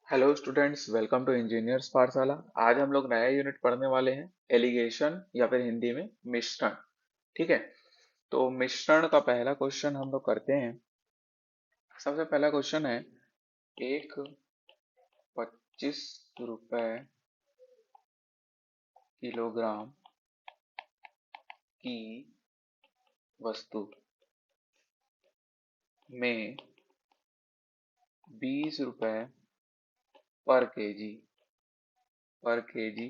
Hello students, welcome to engineers Pathshala. आज हम लोग नया यूनिट पढ़ने वाले हैं, एलिगेशन या फिर हिंदी में मिश्रण। ठीक है। तो मिश्रण का पहला क्वेश्चन हम लोग करते हैं। सबसे पहला क्वेश्चन है, एक 25 रुपए किलोग्राम की वस्तु में 20 रुपए पर केजी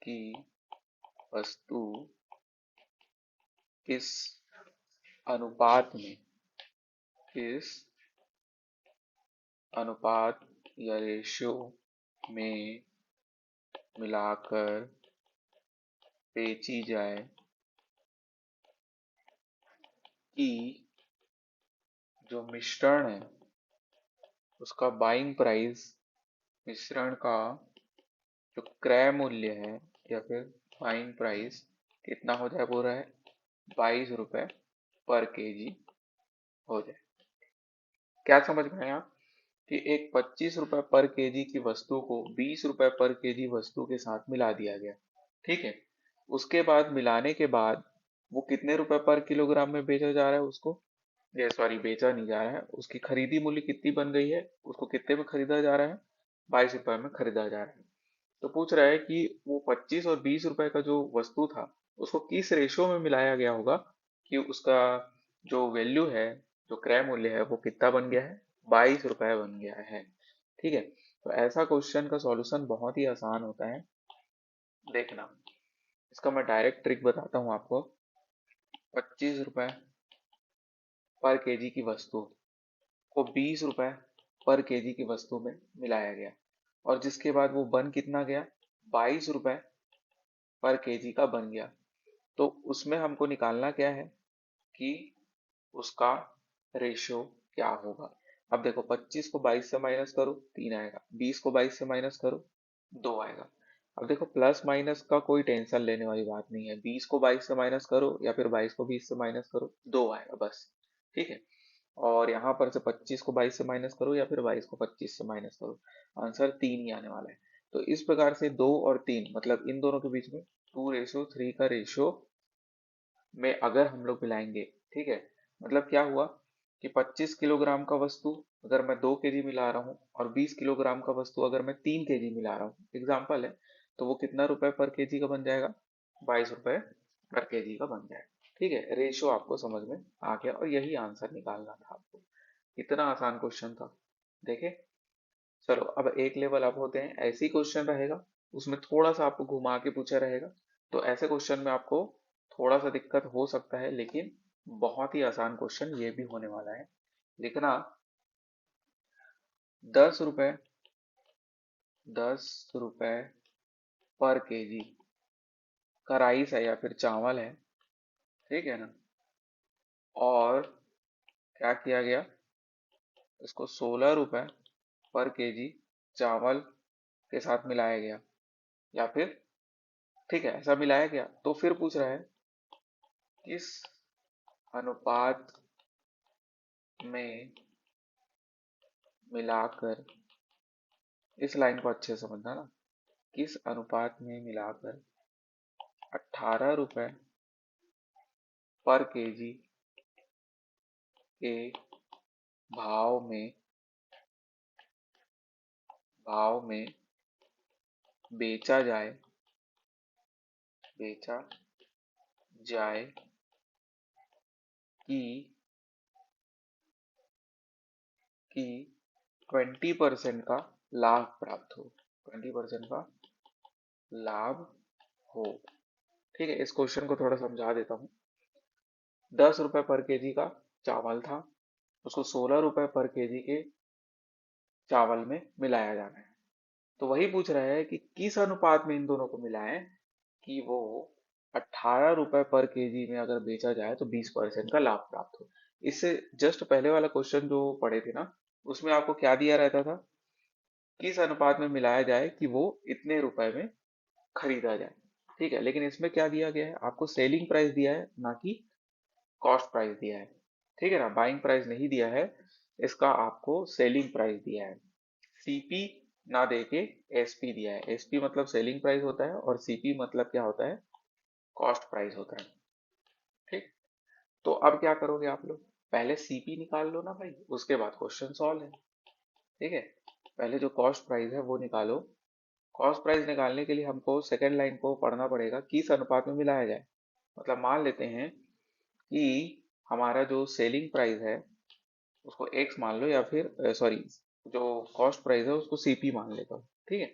की वस्तु किस अनुपात में किस अनुपात या रेशियो में मिलाकर बेची जाए कि जो मिश्रण है उसका बाइंग प्राइस, मिश्रण का जो क्रय मूल्य है या फिर बाइंग प्राइस कितना हो जाए, बोल रहा है 22 रुपए पर केजी हो जाए। क्या समझ में आया कि एक 25 रुपए पर केजी की वस्तु को 20 रुपए पर केजी वस्तु के साथ मिला दिया गया। ठीक है। उसके बाद मिलाने के बाद वो कितने रुपए पर किलोग्राम में बेचा जा रहा है उसको, ये सॉरी बेचा नहीं जा रहा है, उसकी खरीदी मूल्य कितनी बन गई है, उसको कितने में खरीदा जा रहा है, 22 रुपए में खरीदा जा रहा है। तो पूछ रहा है कि वो 25 और 20 रुपए का जो वस्तु था उसको किस रेशो में मिलाया गया होगा कि उसका जो वैल्यू है, जो क्रय मूल्य है, वो कितना बन गया है, 22 रुपए बन गया है। ठीक है। तो ऐसा क्वेश्चन का सॉल्यूशन बहुत ही आसान होता है। देखना, इसका मैं डायरेक्ट ट्रिक बताता हूँ आपको। 25 रुपए पर केजी की वस्तु को 20 रुपए पर केजी की वस्तु में मिलाया गया और जिसके बाद वो बन कितना गया, 22 रुपए पर केजी का बन गया। तो उसमें हमको निकालना क्या है कि उसका रेशियो क्या होगा। अब देखो, 25 को 22 से माइनस करो 3 आएगा, 20 को 22 से माइनस करो 2 आएगा। अब देखो, प्लस माइनस का कोई टेंशन लेने वाली बात नहीं है, 20 को 22 से माइनस करो या फिर 22 को 20 से माइनस करो 2 आएगा बस। ठीक है। और यहाँ पर से 25 को 22 से माइनस करो या फिर 22 को 25 से माइनस करो, आंसर 3 ही आने वाला है। तो इस प्रकार से 2 और 3 मतलब इन दोनों के बीच में 2:3 का रेशियो में अगर हम लोग मिलाएंगे, ठीक है, मतलब क्या हुआ कि 25 किलोग्राम का वस्तु अगर मैं 2 केजी मिला रहा हूँ और 20 किलोग्राम का वस्तु अगर मैं 3 केजी मिला रहा हूँ, एग्जाम्पल है, तो वो कितना रुपए पर केजी का बन जाएगा, 22 रुपए पर केजी का बन जाएगा। ठीक है, रेशियो आपको समझ में आ गया और यही आंसर निकालना था आपको। इतना आसान क्वेश्चन था। देखे। चलो अब एक लेवल अप होते हैं, ऐसे ही क्वेश्चन रहेगा, उसमें थोड़ा सा आपको घुमा के पूछा रहेगा। तो ऐसे क्वेश्चन में आपको थोड़ा सा दिक्कत हो सकता है, लेकिन बहुत ही आसान क्वेश्चन ये भी होने वाला है। लिखना, 10 रुपए 10 रुपए पर केजी का राइस है या फिर चावल है, ठीक है ना। और क्या किया गया, इसको 16 रुपए पर केजी चावल के साथ मिलाया गया या फिर, ठीक है, ऐसा मिलाया गया। तो फिर पूछ रहा है किस अनुपात में मिलाकर, इस लाइन को अच्छे से समझना ना, किस अनुपात में मिलाकर 18 रुपए पर केजी के भाव में भाव में बेचा जाए बेचा जाए कि 20% का लाभ प्राप्त हो, 20% का लाभ हो। ठीक है, इस क्वेश्चन को थोड़ा समझा देता हूँ। 10 रुपए पर केजी का चावल था, उसको 16 रुपए पर केजी के चावल में मिलाया जाना है। तो वही पूछ रहा है कि किस अनुपात में इन दोनों को मिलाएं कि वो 18 रुपए पर केजी में अगर बेचा जाए तो 20% का लाभ प्राप्त हो। इससे जस्ट पहले वाला क्वेश्चन जो पढ़े थे ना, उसमें आपको क्या दिया रहता था, किस अनुपात में मिलाया जाए कि वो इतने रुपए में खरीदा जाए। ठीक है, लेकिन इसमें क्या दिया गया है, आपको सेलिंग प्राइस दिया है ना कि कॉस्ट प्राइस दिया है। ठीक है ना, बाइंग प्राइस नहीं दिया है, इसका आपको सेलिंग प्राइस दिया है। सीपी ना दे के एसपी दिया है। एसपी मतलब सेलिंग प्राइस होता है और सीपी मतलब क्या होता है, कॉस्ट प्राइस होता है। ठीक, तो अब क्या करोगे आप लोग, पहले सीपी निकाल लो ना भाई, उसके बाद क्वेश्चन सॉल्व है। ठीक है, पहले जो कॉस्ट प्राइस है वो निकालो। कॉस्ट प्राइस निकालने के लिए हमको सेकेंड लाइन को पढ़ना पड़ेगा, किस अनुपात में मिलाया जाए। मतलब मान लेते हैं कि हमारा जो सेलिंग प्राइस है उसको एक्स मान लो, या फिर सॉरी, जो कॉस्ट प्राइस है उसको सीपी मान लेता हूँ। ठीक है,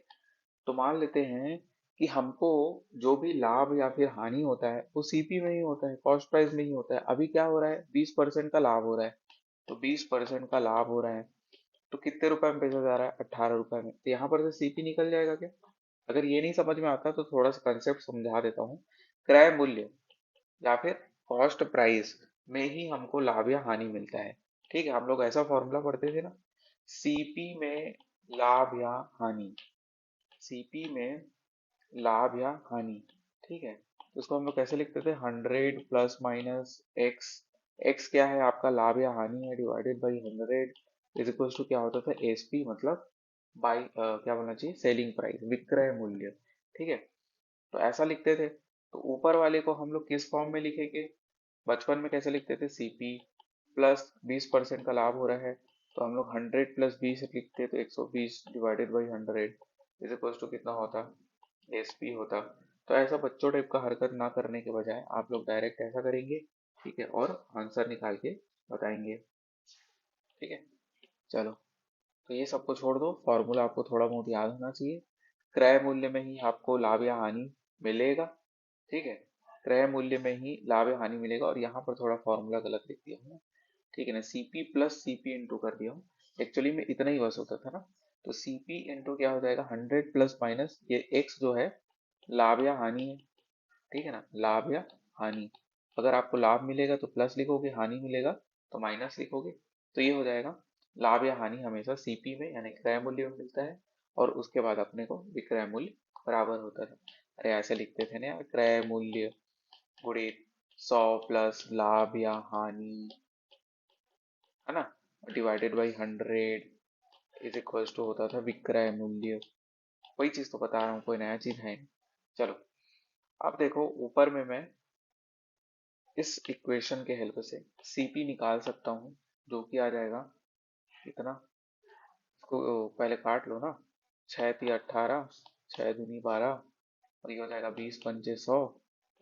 तो मान लेते हैं कि हमको जो भी लाभ या फिर हानि होता है वो सीपी में ही होता है, कॉस्ट प्राइस में ही होता है। अभी क्या हो रहा है, 20% का लाभ हो रहा है, तो 20% का लाभ हो रहा है तो कितने रुपए में बेचा जा रहा है, 18 रुपए में, तो यहाँ पर से सीपी निकल जाएगा क्या। अगर ये नहीं समझ में आता तो थोड़ा सा कंसेप्ट समझा देता हूँ। क्रय मूल्य या फिर कॉस्ट प्राइस में ही हमको लाभ या हानि मिलता है। ठीक है, हम लोग ऐसा फॉर्मूला पढ़ते थे ना, सीपी में लाभ या हानि, सीपी में लाभ या हानि। ठीक है, तो इसको हम लोग कैसे लिखते थे, 100 ± x। एक्स क्या है, आपका लाभ या हानि है, डिवाइडेड बाई 100 टू क्या होता था, एसपी मतलब बाई क्या बोलना चाहिए, सेलिंग प्राइस, विक्रय मूल्य। ठीक है, तो ऐसा लिखते थे। तो ऊपर वाले को हम लोग किस फॉर्म में लिखेंगे, बचपन में कैसे लिखते थे, सीपी प्लस 20% का लाभ हो रहा है तो हम लोग 100 + 20 लिखते, तो 120 divided by 100 is equal to कितना होता, एसपी होता। तो ऐसा बच्चों टाइप का हरकत ना करने के बजाय आप लोग डायरेक्ट ऐसा करेंगे। ठीक है, और आंसर निकाल के बताएंगे। ठीक है, चलो, तो ये सबको छोड़ दो, फॉर्मूला आपको थोड़ा बहुत याद होना चाहिए। क्रय मूल्य में ही आपको लाभ या हानि मिलेगा। ठीक है, क्रय मूल्य में ही लाभ या हानि मिलेगा, और यहाँ पर थोड़ा फॉर्मूला गलत लिख दिया हूँ। ठीक है ना, सीपी प्लस सीपी इंटू कर दिया हूँ, एक्चुअली में इतना ही बस होता था ना। तो सीपी इंटू क्या हो जाएगा, 100 प्लस माइनस ये एक्स जो है लाभ या हानि है। ठीक है ना, लाभ या हानि, अगर आपको लाभ मिलेगा तो प्लस लिखोगे, हानि मिलेगा तो माइनस लिखोगे। तो ये हो जाएगा, लाभ या हानि हमेशा सीपी में यानी क्रय मूल्य में मिलता है, और उसके बाद अपने को विक्रय मूल्य बराबर होता है। अरे ऐसे लिखते थे ना यार, क्रय मूल्य गुणित 100 प्लस लाभ या हानि, है ना, divided by 100 is equal to होता था विक्रय मूल्य। वही चीज तो बता रहा हूँ, कोई नया चीज है नहीं। चलो, अब देखो ऊपर में मैं इस इक्वेशन के हेल्प से सीपी निकाल सकता हूँ, जो कि आ जाएगा कितना, इसको पहले काट लो ना, 6×3 = 18, 6×2 = 12, और ये हो जाएगा 20×5 = 100,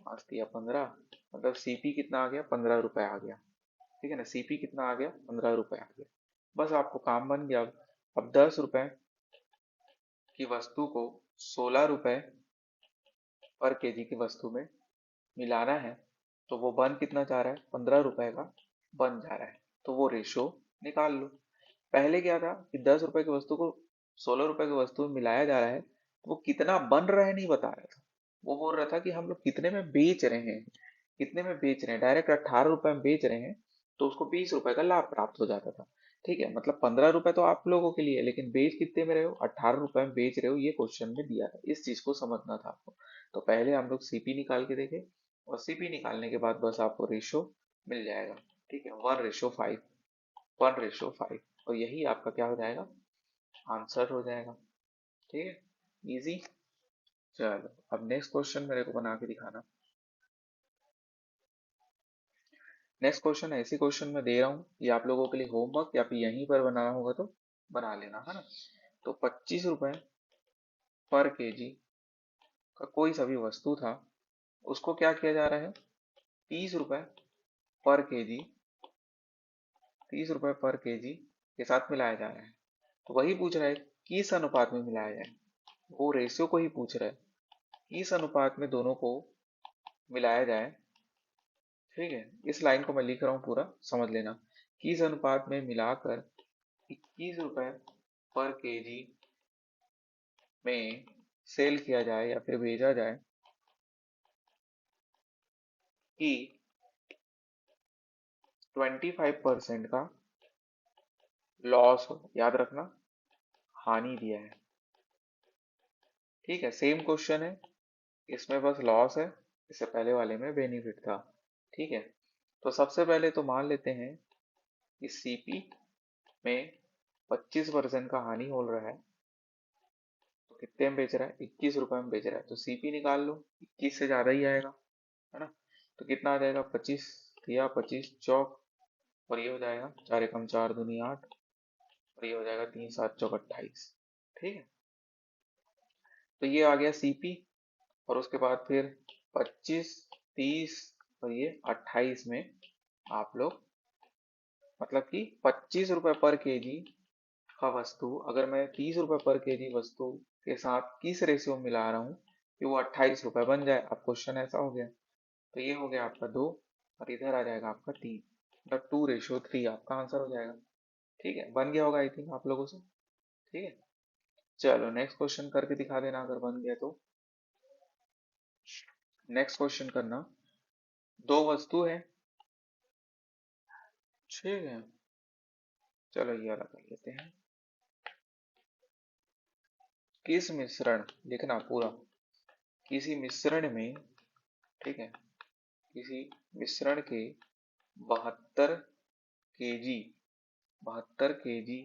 5×3 = 15, मतलब सीपी कितना आ गया, 15 रुपए आ गया। ठीक है ना, सीपी कितना आ गया, 15 रुपए आ गया। बस आपको काम बन गया। अब 10 रुपए की वस्तु को 16 रुपए पर केजी की वस्तु में मिलाना है, तो वो बन कितना जा रहा है, 15 रुपए का बन जा रहा है, तो वो रेशो निकाल लो। पहले क्या था कि 10 रुपए की वस्तु को 16 रुपए की वस्तु में मिलाया जा रहा है, तो वो कितना बन रहा है नहीं बता रहा था, वो बोल रहा था कि हम लोग कितने में बेच रहे हैं, कितने में बेच रहे हैं, डायरेक्ट 18 रुपए में बेच रहे हैं तो उसको 20 रुपए का लाभ प्राप्त हो जाता था। ठीक है, मतलब 15 रुपए तो आप लोगों के लिए, लेकिन बेच कितने में रहे हो, 18 रुपए में बेच रहे हो, ये क्वेश्चन में दिया था, इस चीज को समझना था आपको। तो पहले हम लोग सीपी निकाल के देखे, और सीपी निकालने के बाद बस आपको रेशो मिल जाएगा। ठीक है, 1:5, 1:5, और यही आपका क्या हो जाएगा, आंसर हो जाएगा। ठीक है, इजी। चलो, अब नेक्स्ट क्वेश्चन मेरे को बना के दिखाना। नेक्स्ट क्वेश्चन ऐसी क्वेश्चन मैं दे रहा हूँ, ये आप लोगों के लिए होमवर्क, या फिर यहीं पर बनाना होगा तो बना लेना, है ना। तो 25 रुपए पर केजी का कोई सा भी वस्तु था, उसको क्या किया जा रहा है, 30 रुपए पर केजी, 30 रुपए पर केजी के साथ मिलाया जा रहा है। तो वही पूछ रहा है किस अनुपात में मिलाया जाए, वो रेशियो को ही पूछ रहा है, किस अनुपात में दोनों को मिलाया जाए। ठीक है, इस लाइन को मैं लिख रहा हूँ पूरा, समझ लेना। किस अनुपात में मिलाकर 21 रुपए पर केजी में सेल किया जाए या फिर भेजा जाए कि 25% का लॉस हो, याद रखना, हानि दिया है। ठीक है, सेम क्वेश्चन है, इसमें बस लॉस है, इससे पहले वाले में बेनिफिट था। ठीक है, तो सबसे पहले तो मान लेते हैं कि सीपी में 25% का हानि हो रहा है, कितने में बेच रहा है, 21 रुपए में बेच रहा है, तो सीपी निकाल लो, 21 से ज्यादा ही आएगा, है ना। तो कितना आ जाएगा, 25 या 25 चौक, और ये हो जाएगा 4 एकम 4 दूनी 8, और ये हो जाएगा 3 7 चौक 28। ठीक है, तो ये आ गया सीपी। और उसके बाद फिर 25, 30 और ये 28 में आप लोग, मतलब कि 25 रुपए पर केजी का वस्तु अगर मैं 30 रुपए पर केजी वस्तु के साथ किस रेशियो में मिला रहा हूँ कि वो 28 रुपए बन जाए। अब क्वेश्चन ऐसा हो गया, तो ये हो गया आपका 2, और इधर आ जाएगा आपका 3, मतलब 2:3 आपका आंसर हो जाएगा। ठीक है, बन गया होगा आई थिंक आप लोगों से। ठीक है, चलो नेक्स्ट क्वेश्चन करके दिखा देना अगर बन गया तो। नेक्स्ट क्वेश्चन करना, दो वस्तु है, ठीक है, चलो ये वाला कर लेते हैं। किस मिश्रण, लिखना पूरा, किसी मिश्रण में, ठीक है, किसी मिश्रण के 72 केजी, 72 केजी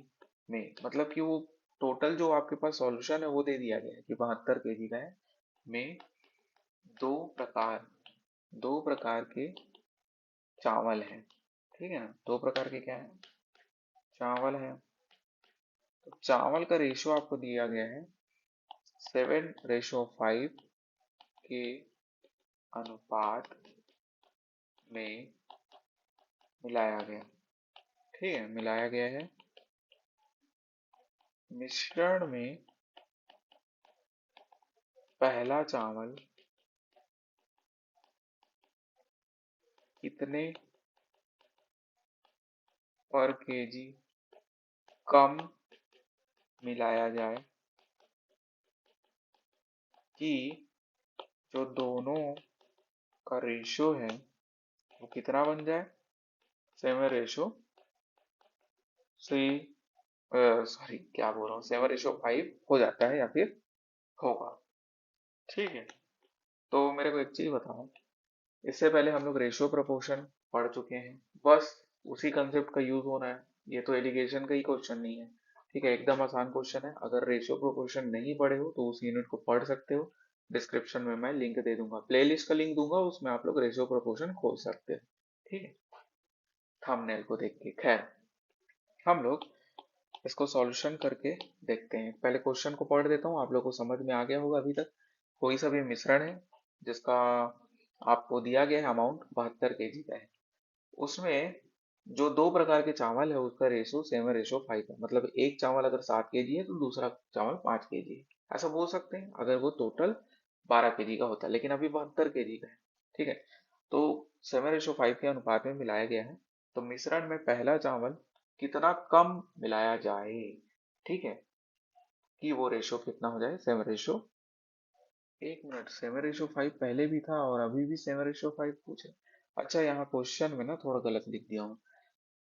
में, मतलब कि वो टोटल जो आपके पास सॉल्यूशन है वो दे दिया गया है कि 72 केजी का है, में दो प्रकार, दो प्रकार के चावल हैं। ठीक है ना, दो प्रकार के क्या है, चावल है। तो चावल का रेशियो आपको दिया गया है 7:5 के अनुपात में मिलाया गया। ठीक है, मिलाया गया है। मिश्रण में पहला चावल कितने पर केजी कम मिलाया जाए कि जो दोनों का रेशियो है वो कितना बन जाए, सेवन रेशियो सी, सॉरी क्या बोल रहा हूँ, 7:5 हो जाता है या फिर होगा। ठीक है, तो मेरे को एक चीज बताओ, इससे पहले हम लोग रेशियो प्रोपोर्शन पढ़ चुके हैं, बस उसी कंसेप्ट का यूज होना है। ये तो एलिगेशन का ही क्वेश्चन नहीं है। ठीक है, एकदम आसान क्वेश्चन है। अगर रेशियो प्रोपोर्शन नहीं पढ़े हो तो उस यूनिट को पढ़ सकते हो, डिस्क्रिप्शन में मैं लिंक दे दूंगा, प्लेलिस्ट का लिंक दूंगा, उसमें आप लोग रेशियो प्रोपोर्शन खोल सकते हो। ठीक है, थंबनेल को देख के। खैर, हम लोग इसको सॉल्यूशन करके देखते हैं। पहले क्वेश्चन को पढ़ देता हूँ, आप लोग को समझ में आ गया होगा अभी तक। कोई सा भी मिश्रण है जिसका आपको दिया गया है अमाउंट 72 केजी का है, उसमें जो दो प्रकार के चावल है उसका रेशो 7:5 है, मतलब एक चावल अगर 7 केजी है तो दूसरा चावल 5 केजी है, ऐसा बोल सकते हैं अगर वो टोटल 12 केजी का होता है, लेकिन अभी 72 केजी का है। ठीक है, तो 7:5 के अनुपात में मिलाया गया है, तो मिश्रण में पहला चावल कितना कम मिलाया जाए, ठीक है, कि वो रेशो कितना हो जाए, 7:, 1 मिनट, 7:5 पहले भी था और अभी भी 7:5 पूछे। अच्छा, यहाँ क्वेश्चन में ना थोड़ा गलत लिख दिया हूँ,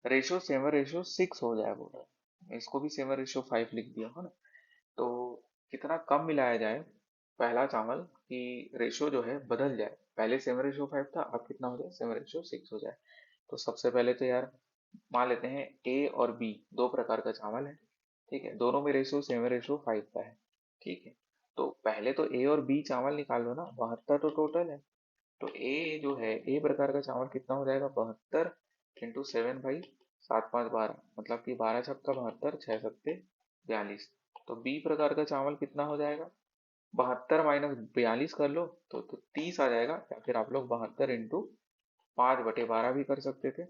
रेशो 7:6 हो जाए बोल रहा है, इसको भी 7:5 लिख दिया है ना। तो कितना कम मिलाया जाए पहला चावल की रेशो जो है बदल जाए, पहले 7:5 था, अब कितना हो जाए, 7:6 हो जाए। तो सबसे पहले तो यार मान लेते हैं ए और बी दो प्रकार का चावल है, ठीक है, दोनों में रेशियो 7:5 का है। ठीक है, तो पहले तो ए और बी चावल निकाल लो ना, 72 तो टोटल है। तो ए जो है, ए प्रकार का चावल कितना हो जाएगा, 72 × 7 भाई 7 5 12, मतलब कि 12 छक्का 72, 6 सत्ते 42। तो बी प्रकार का चावल कितना हो जाएगा, 72 - 42 कर लो तो 30 आ जाएगा, या फिर आप लोग 72 × 5/12 भी कर सकते थे,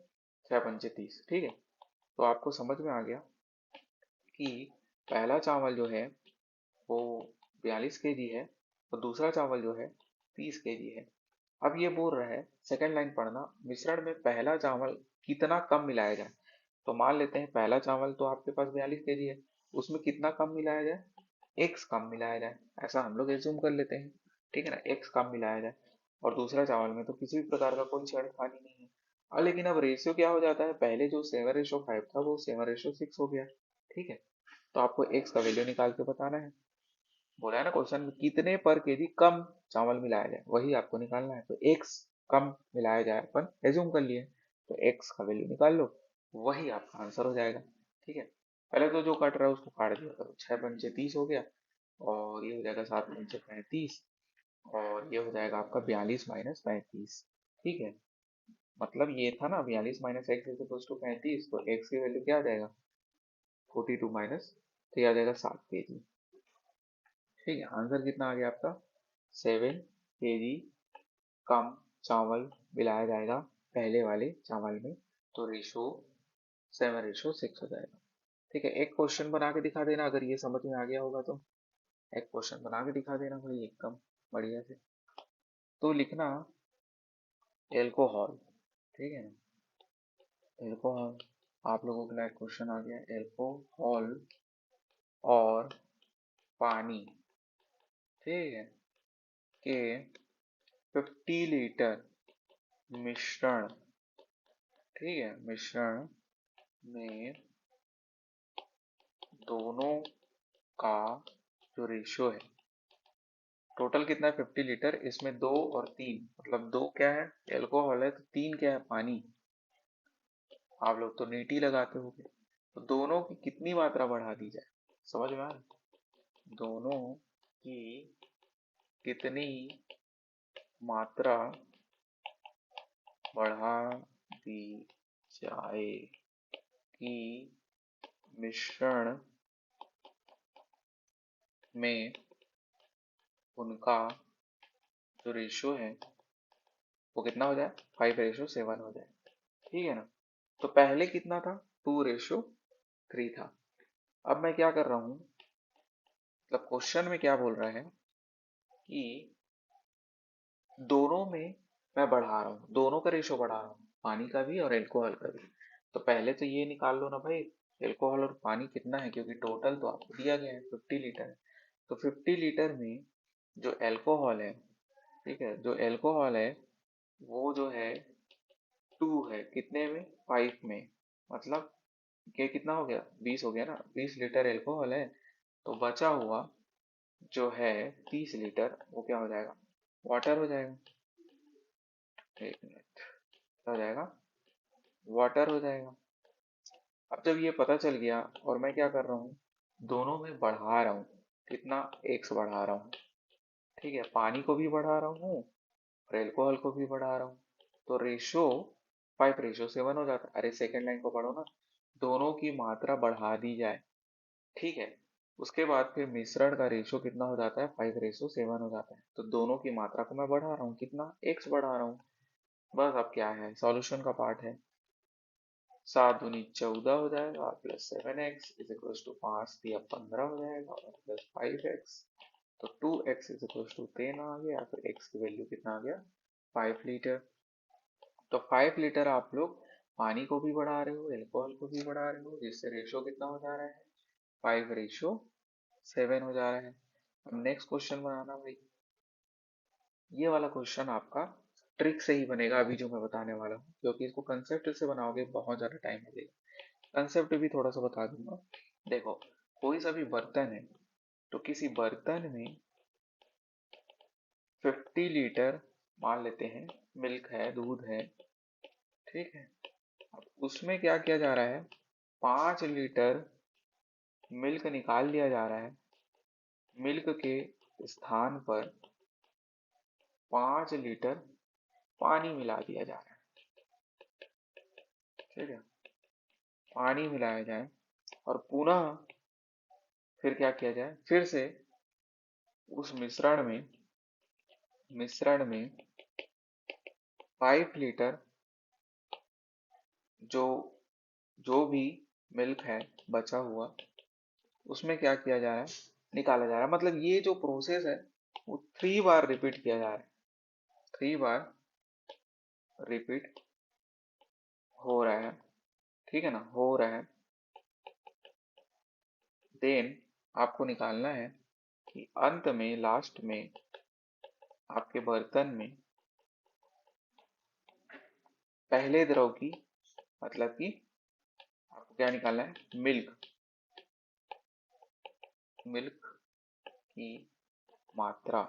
6 पंचे 30। ठीक है, तो आपको समझ में आ गया कि पहला चावल जो है वो 42 केजी है और दूसरा चावल जो है 30 केजी है। अब ये बोल रहा है, सेकंड लाइन पढ़ना, मिश्रण में पहला चावल कितना कम मिलाया जाए। तो मान लेते हैं पहला चावल तो आपके पास 42 केजी है, उसमें कितना कम मिलाया जाए, एक्स कम मिलाया जाए, ऐसा हम लोग एज्यूम कर लेते हैं। ठीक है ना, एक्स कम मिलाया जाए, और दूसरा चावल में तो किसी भी प्रकार का कोई छेड़खानी नहीं है। लेकिन अब रेशियो क्या हो जाता है, पहले जो 7:5 था वो 7:6 हो गया। ठीक है, तो आपको एक्स का वैल्यू निकाल के बताना है। बोला है ना क्वेश्चन में, कितने पर केजी कम चावल मिलाया जाए, वही आपको निकालना है। तो एक्स कम मिलाया जाए, अपन एज्यूम कर लिए, तो एक्स का वैल्यू निकाल लो, वही आपका आंसर हो जाएगा। ठीक है, पहले तो जो कट रहा है उसको काट दिया करो, 6 पंचे 30 हो गया, और ये हो जाएगा 7×5 35, और ये हो जाएगा आपका 42 - 35। ठीक है, मतलब ये था ना 42 - x = 35, तो x की वैल्यू क्या आ जाएगा 42 तो ये आ जाएगा 7 kg। ठीक है, आंसर कितना आ गया आपका 7 kg कम चावल मिलाया जाएगा पहले वाले चावल में, तो रेशो 7:6 हो जाएगा। ठीक है, एक क्वेश्चन बना के दिखा देना अगर ये समझ में आ गया होगा तो, एक क्वेश्चन बना के दिखा देना भाई एकदम बढ़िया से। तो लिखना एल्कोहल, ठीक है ना, एल्कोहल, आप लोगों के लिए क्वेश्चन आ गया एल्कोहल और पानी, ठीक है, के 50 लीटर मिश्रण, ठीक है, मिश्रण में दोनों का जो रेशियो है, टोटल कितना है 50 लीटर, इसमें 2 और 3, मतलब 2 क्या है एल्कोहल है तो 3 क्या है पानी। आप लोग तो नीटी लगाते होगे, तो दोनों की कितनी मात्रा बढ़ा दी जाए, समझ में आ रहा है? दोनों की कितनी मात्रा बढ़ा दी जाए कि मिश्रण में उनका जो रेशियो है वो कितना हो जाए 5:7 हो जाए। ठीक है ना, तो पहले कितना था 2:3 था। अब मैं क्या कर रहा हूँ, मतलब क्वेश्चन में क्या बोल रहा है कि दोनों में मैं बढ़ा रहा हूँ, दोनों का रेशो बढ़ा रहा हूँ, पानी का भी और एल्कोहल का भी। तो पहले तो ये निकाल लो ना भाई एल्कोहल और पानी कितना है, क्योंकि टोटल तो आपको दिया गया है 50 लीटर है। तो 50 लीटर में जो एल्कोहल है, ठीक है, जो एल्कोहल है वो जो है 2 है, कितने में 5 में, मतलब ये कितना हो गया 20 हो गया ना, 20 लीटर एल्कोहल है, तो बचा हुआ जो है 30 लीटर वो क्या हो जाएगा वाटर हो जाएगा। एक मिनट, क्या हो जाएगा वाटर हो जाएगा। अब जब ये पता चल गया और मैं क्या कर रहा हूँ दोनों में बढ़ा रहा हूँ, कितना x बढ़ा रहा हूँ, ठीक है, पानी को भी बढ़ा रहा हूँ और एल्कोहल को भी बढ़ा रहा हूँ, तो रेशो 5:7 हो जाता है। अरे सेकेंड लाइन को पढ़ो ना, दोनों की मात्रा बढ़ा दी जाए, ठीक है, उसके बाद फिर मिश्रण का रेशो कितना हो जाता है 5:7 हो जाता है, तो दोनों की मात्रा को मैं बढ़ा रहा हूँ, कितना x बढ़ा रहा हूँ। बस अब क्या है सॉल्यूशन का पार्ट है, 7×2 = 14 हो जाएगा प्लस 7x = 5 दिया 15 हो जाएगा और प्लस 5x, तो 2x = 10 आ गया, फिर x की वैल्यू कितना आ गया 5 लीटर। तो 5 लीटर आप लोग पानी को भी बढ़ा रहे हो एल्कोहल को भी बढ़ा रहे हो, जिससे रेशो कितना हो जा रहा है 5:7 हो जा रहा है। अब नेक्स्ट क्वेश्चन बनाना भाई, ये वाला क्वेश्चन आपका ट्रिक से ही बनेगा अभी जो मैं बताने वाला हूँ, क्योंकि इसको कंसेप्ट से बनाओगे बहुत ज़्यादा टाइम लगेगा। कंसेप्ट भी थोड़ा सा बता दूंगा। देखो, कोई सा भी बर्तन है, तो किसी बर्तन में 50 लीटर मान लेते हैं मिल्क है, दूध है, ठीक है, अब उसमें क्या किया जा रहा है 5 लीटर मिल्क निकाल लिया जा रहा है, मिल्क के स्थान पर 5 लीटर पानी मिला दिया जा रहा है, ठीक है, पानी मिलाया जाए और पुनः फिर क्या किया जाए, फिर से उस मिश्रण में 5 लीटर जो जो भी मिल्क है बचा हुआ उसमें क्या किया जा रहा है निकाला जा रहा है, मतलब ये जो प्रोसेस है वो 3 बार रिपीट किया जा रहा है, 3 बार रिपीट हो रहा है, ठीक है ना, हो रहा है। देन आपको निकालना है कि अंत में लास्ट में आपके बर्तन में पहले द्रव की, मतलब कि आपको क्या निकालना है मिल्क, मिल्क की मात्रा,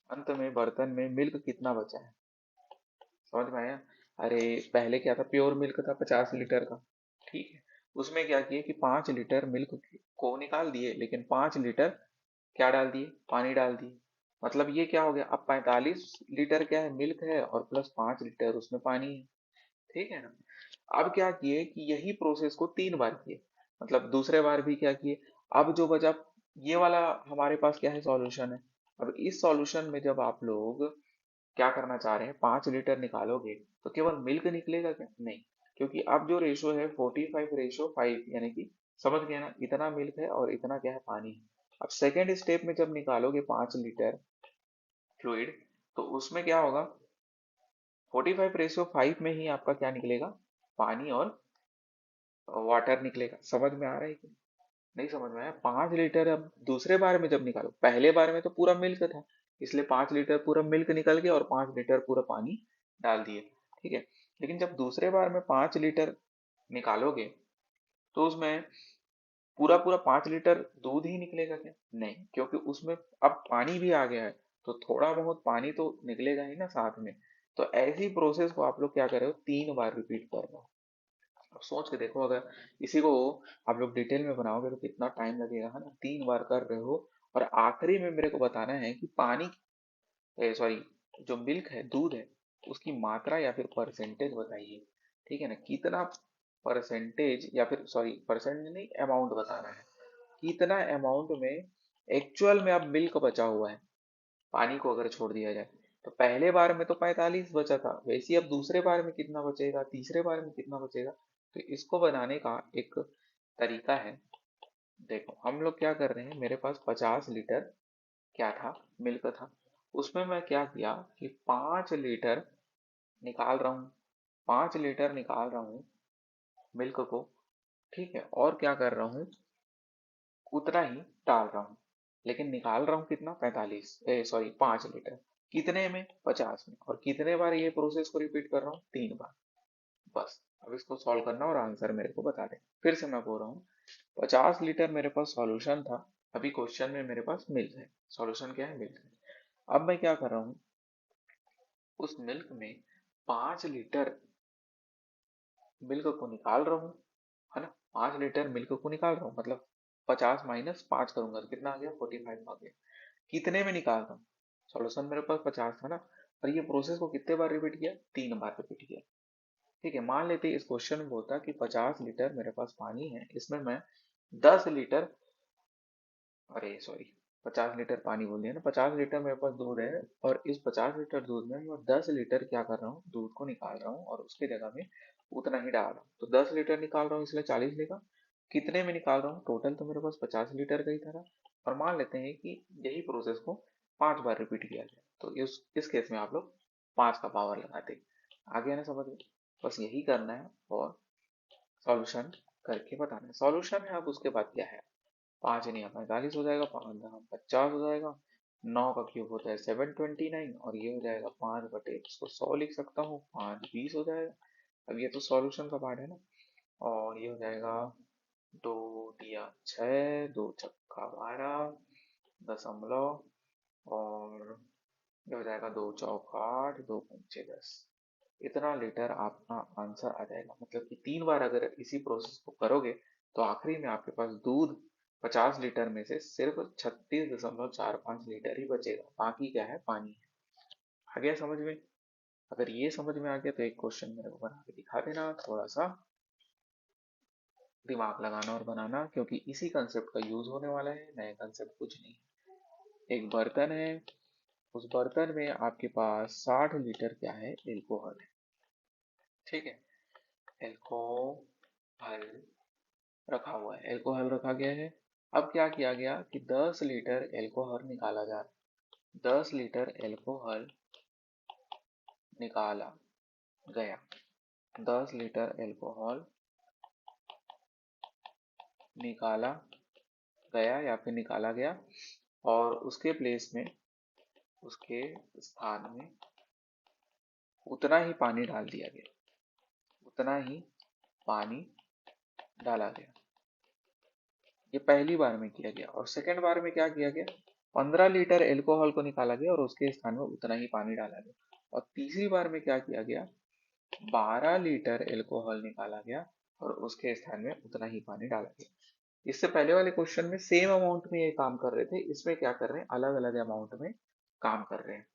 अंत में बर्तन में मिल्क कितना बचा है, समझ में आया? अरे पहले क्या था प्योर मिल्क था 50 लीटर का, ठीक है, उसमें क्या किया कि 5 लीटर मिल्क को निकाल दिए, लेकिन 5 लीटर क्या डाल दिए, पानी डाल दिए। मतलब ये क्या हो गया, अब 45 लीटर क्या है, मिल्क है, और प्लस 5 लीटर उसमें पानी है। ठीक है ना। अब क्या किए कि यही प्रोसेस को 3 बार किए, मतलब दूसरे बार भी क्या किए। अब जो बचा, ये वाला हमारे पास क्या है, सॉल्यूशन है। अब इस सॉल्यूशन में जब आप लोग क्या करना चाह रहे हैं, 5 लीटर निकालोगे तो केवल मिल्क निकलेगा क्या, नहीं, क्योंकि अब जो रेशो है 45:5, यानी कि समझ गए ना, इतना मिल्क है और इतना क्या है, पानी है। अब सेकेंड स्टेप में जब निकालोगे 5 लीटर फ्लूइड, तो उसमें क्या होगा, 45:5 में ही आपका क्या निकलेगा, पानी और वाटर निकलेगा। समझ में आ रहा है कि नहीं समझ में आया। 5 लीटर अब दूसरे बार में जब निकालो, पहले बार में तो पूरा मिल्क था, इसलिए 5 लीटर पूरा मिल्क निकल गया और 5 लीटर पूरा पानी डाल दिए। ठीक है। लेकिन जब दूसरे बार में 5 लीटर निकालोगे, तो उसमें पूरा पूरा 5 लीटर दूध ही निकलेगा क्या, नहीं, क्योंकि उसमें अब पानी भी आ गया है, तो थोड़ा बहुत पानी तो निकलेगा ही ना साथ में। तो ऐसी प्रोसेस को आप लोग क्या कर रहे हो, 3 बार रिपीट कर रहे हो। अब सोच के देखो, अगर इसी को आप लोग डिटेल में बनाओगे तो कितना टाइम लगेगा, है ना। 3 बार कर रहे हो, और आखिरी में मेरे को बताना है कि पानी, सॉरी, जो मिल्क है, दूध है, उसकी मात्रा या फिर परसेंटेज बताइए। ठीक है ना, कितना परसेंटेज, या फिर सॉरी परसेंटेज नहीं, अमाउंट बताना है, कितना अमाउंट में एक्चुअल में अब मिल्क बचा हुआ है, पानी को अगर छोड़ दिया जाए। तो पहले बार में तो 45 बचा था, वैसे ही अब दूसरे बार में कितना बचेगा, तीसरे बार में कितना बचेगा। तो इसको बनाने का एक तरीका है। देखो हम लोग क्या कर रहे हैं, मेरे पास 50 लीटर क्या था, मिल्क था। उसमें मैं क्या किया कि 5 लीटर निकाल रहा हूँ, 5 लीटर निकाल रहा हूँ मिल्क को। ठीक है, और क्या कर रहा हूँ, उतना ही डाल रहा हूँ, लेकिन निकाल रहा हूँ कितना, 5 लीटर, कितने में, 50 में। और कितने बार ये प्रोसेस को रिपीट कर रहा हूँ, 3 बार। बस अब इसको सॉल्व करना और आंसर मेरे को बता दे। फिर से मैं बोल रहा हूँ, 50 लीटर मेरे पास सॉल्यूशन था, अभी क्वेश्चन में मेरे पास मिल्क है, सॉल्यूशन क्या है, मिल्क है। अब मैं क्या कर रहा हूँ, उस मिल्क में 5 लीटर मिल्क को निकाल रहा हूँ, है ना। 5 लीटर मिल्क को निकाल रहा हूँ, मतलब 50 - 5 करूंगा तो कितना आ गया, 45 आ गया। कितने में निकाल रहा हूँ, सॉल्यूशन मेरे पास 50 था ना, और ये प्रोसेस को कितने बार रिपीट किया, 3 बार रिपीट किया। ठीक है, मान लेते इस क्वेश्चन में बोलता कि 50 लीटर मेरे पास पानी है, इसमें मैं 10 लीटर, अरे सॉरी, 50 लीटर पानी बोल दिया ना, 50 लीटर मेरे पास दूध है, और इस 50 लीटर दूध में मैं 10 लीटर क्या कर रहा हूँ, दूध को निकाल रहा हूँ, और उसकी जगह में उतना ही डाल रहा हूँ। तो 10 लीटर निकाल रहा हूँ, इसलिए 40 लेगा। कितने में निकाल रहा हूँ, टोटल तो मेरे पास 50 लीटर का ही था। और मान लेते हैं कि यही प्रोसेस को 5 बार रिपीट किया जाए, तो इस केस में आप लोग 5 का पावर लगाते। आ गया ना समझ में। बस यही करना है, और सॉल्यूशन करके बताना है। सॉल्यूशन है, अब उसके बाद क्या है, 5 नहीं 45 हो जाएगा, 5 50 हो जाएगा, 9 का क्यूब होता है 729, और ये हो जाएगा 5/, इसको 100 लिख सकता हूँ, 5 20 हो जाएगा। अब ये तो सॉल्यूशन का पार्ट है ना। और ये हो जाएगा 2 तिया 6, 2 छक्का 12, दशमलव, और ये हो जाएगा 2 चौक 8, 2 पंचे 10। इतना लीटर आपका आंसर आ जाएगा। मतलब कि 3 बार अगर इसी प्रोसेस को करोगे, तो आखिरी में आपके पास दूध 50 लीटर में से सिर्फ 36.45 लीटर ही बचेगा, बाकी क्या है, पानी है। आ गया समझ में। अगर ये समझ में आ गया तो एक क्वेश्चन मेरे को बना के दिखा देना, थोड़ा सा दिमाग लगाना और बनाना, क्योंकि इसी कंसेप्ट का यूज होने वाला है, नए कंसेप्ट कुछ नहीं। एक बर्तन है, उस बर्तन में आपके पास 60 लीटर क्या है, एल्कोहल है। ठीक है, एल्कोहल रखा हुआ है, एल्कोहल रखा गया है। अब क्या किया गया कि 10 लीटर एल्कोहल निकाला जा रहा है, 10 लीटर एल्कोहल निकाला गया, 10 लीटर एल्कोहल निकाला गया या फिर निकाला गया, और उसके प्लेस में, उसके स्थान में उतना ही पानी डाल दिया गया, उतना ही पानी डाला गया। ये पहली बार में किया गया। और सेकेंड बार में क्या किया गया, 15 लीटर एल्कोहल को निकाला गया और उसके स्थान में उतना ही पानी डाला गया। और तीसरी बार में क्या किया गया, 12 लीटर एल्कोहल निकाला गया और उसके स्थान में उतना ही पानी डाला गया। इससे पहले वाले क्वेश्चन में सेम अमाउंट में ये काम कर रहे थे, इसमें क्या कर रहे हैं, अलग अलग अमाउंट में काम कर रहे हैं।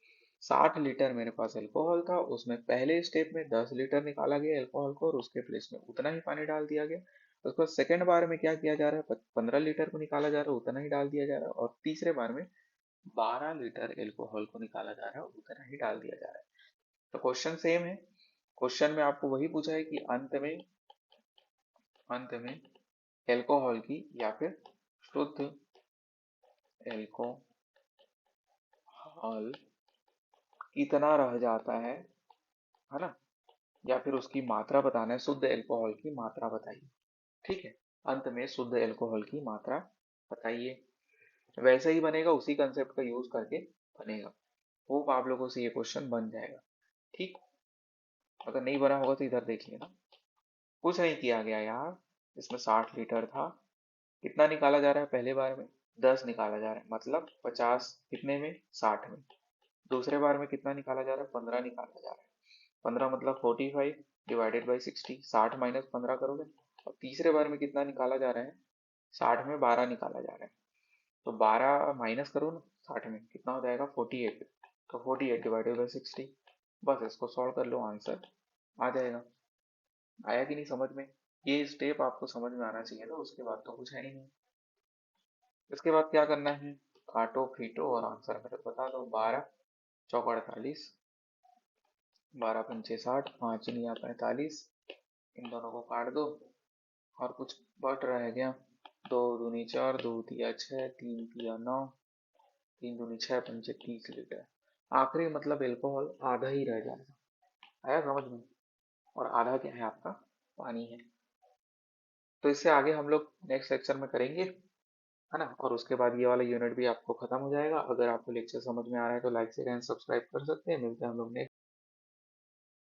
60 लीटर मेरे पास अल्कोहल था, उसमें पहले स्टेप में 10 लीटर निकाला गया अल्कोहल को और उसके प्लेस में उतना ही पानी डाल दिया गया। उसके बाद सेकेंड बार में क्या किया जा रहा है, 15 लीटर को निकाला जा रहा है, उतना ही डाल दिया जा रहा है, और तीसरे बार में 12 लीटर एल्कोहल को निकाला जा रहा है, उतना ही डाल दिया जा रहा है। तो क्वेश्चन सेम है। क्वेश्चन में आपको वही पूछा है कि अंत में एल्कोहल की या फिर शुद्ध एल्कोहल कितना रह जाता है ना, या फिर उसकी मात्रा बताना है, शुद्ध एल्कोहल की मात्रा बताइए। ठीक है, अंत में शुद्ध एल्कोहल की मात्रा बताइए। वैसे ही बनेगा, उसी कंसेप्ट का यूज करके बनेगा। होप आप लोगों से ये क्वेश्चन बन जाएगा। ठीक, अगर नहीं बना होगा तो इधर देख लेना। कुछ नहीं किया गया यार, इसमें 60 लीटर था, कितना निकाला जा रहा है पहले बार में, 10 निकाला जा रहा है, मतलब 50 कितने में, 60 में। दूसरे बार में कितना निकाला जा रहा है, 15 निकाला जा रहा है, 15 मतलब 45 डिवाइडेड बाई 60, 60 - 15 करोगे। और तीसरे बार में कितना निकाला जा रहा है, 60 में 12 निकाला जा रहा है, तो 12 माइनस करो ना, 60 में कितना हो जाएगा, 48। तो 48 डिवाइडेड बाई 60, बस इसको सॉल्व कर लो, आंसर आ जाएगा। आया कि नहीं समझ में? ये स्टेप आपको समझ में आना चाहिए था, उसके बाद तो कुछ है ही नहीं। इसके बाद क्या करना है, काटो पीटो और आंसर मेरे को बता दो। 12 × 4 = 48, 12 × 5 = 60, 5 नहीं आता 45, इन दोनों को काट दो और कुछ बट रह गया। 2 दूनी 4, 2 तिया 6, 3 तिया 9, 3 दूनी 6, 5 30 लीटर। आखिरी मतलब एल्कोहल आधा ही रह जाएगा। आया समझ में? और आधा क्या है आपका, पानी है। तो इससे आगे हम लोग नेक्स्ट लेक्चर में करेंगे, है ना। और उसके बाद ये वाला यूनिट भी आपको खत्म हो जाएगा। अगर आपको लेक्चर समझ में आ रहा है तो लाइक शेयर एंड सब्सक्राइब कर सकते हैं। मिलते हैं हम लोग नेक्स्ट